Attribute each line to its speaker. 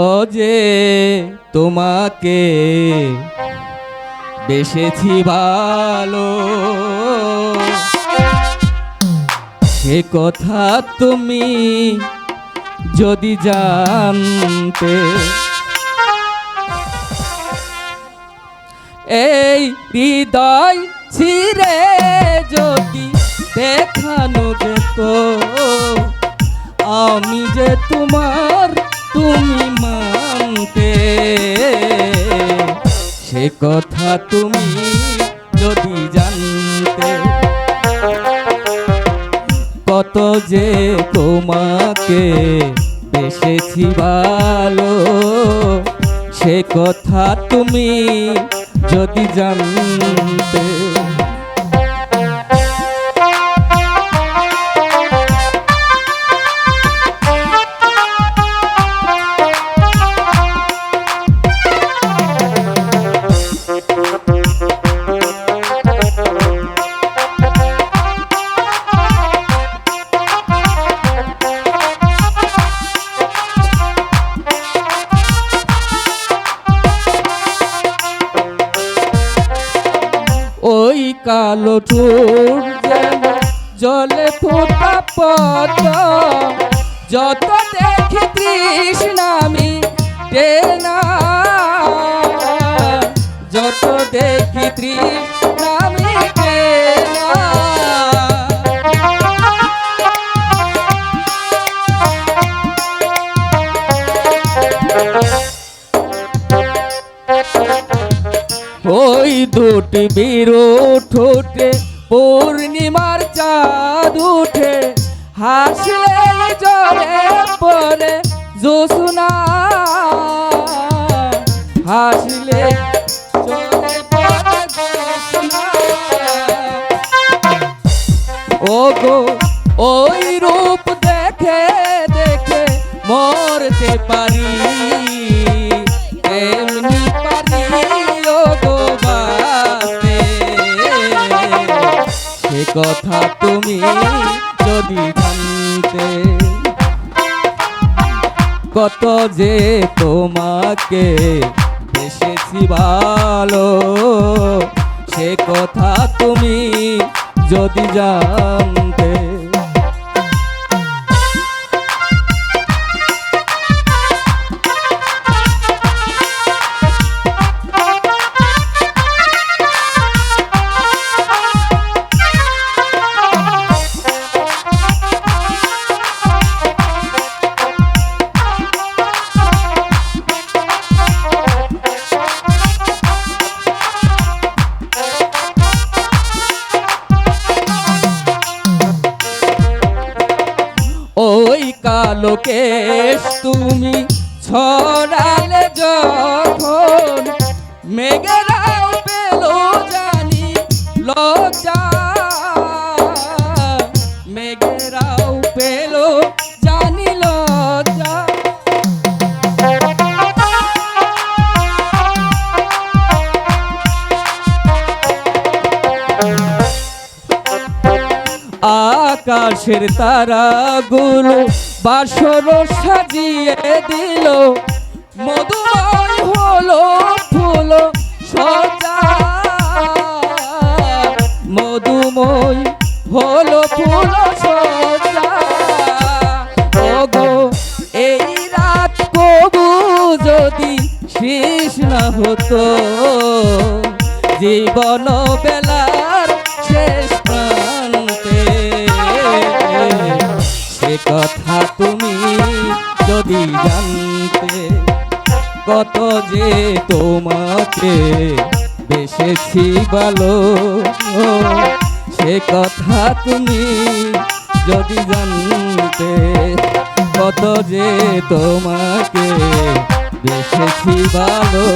Speaker 1: ও যে তোমাকে বেসেছি ভালো, সে কথা তুমি যদি জানতে, এই হৃদয় ছিঁড়ে যদি দেখানো যেত আমি যে তোমার, তুমি মানতে, সে কথা তুমি যদি জানতে। কত যে তোমাকে বেসেছি ভালো, সে কথা তুমি যদি জানতে। ওই কালো ঠোঁট যেন জলে ফোটা পদ্ম, যত দেখি তৃষ্ণামি টেনা, যত দেখি তৃষ্ণামি টেনা। ওই দুটি বিরু ঠোঁটে পূর্ণিমার চাঁদ উঠে, হাসলে জলে পরে জোছনা, হাসলে জলে পরে জোছনা। ও গো ওই রূপ দেখে দেখে মরতে পারি, এমনি পারি ও গো বাঁচতে, সে কথা তুমি যদি জানতে। কত যে তোমাকে বেসেছি ভালো, সে কথা তুমি যদি জানতে। ওই কালো কেশ তুমি ছড়ালে যখন, মেঘেরাও পেল জানি লজ্জা, মেঘেরাও পেল জানি লজ্জা। আকাশের তারাগুলো বাসর সাজিয়ে দিল, মধুময় হলো ফুল সজ্জা, মধুময় হলো ফুল সজ্জা। ওগো এই রাত কবু যদি শেষ না হতো, জীবন বেলার শেষ প্রান্তে, সে কথা তুমি যদি জানতে। কত যে তোমাকে বেসেছি ভালো, সে কথা তুমি যদি জানতে। কত যে তোমাকে বেসেছি ভালো।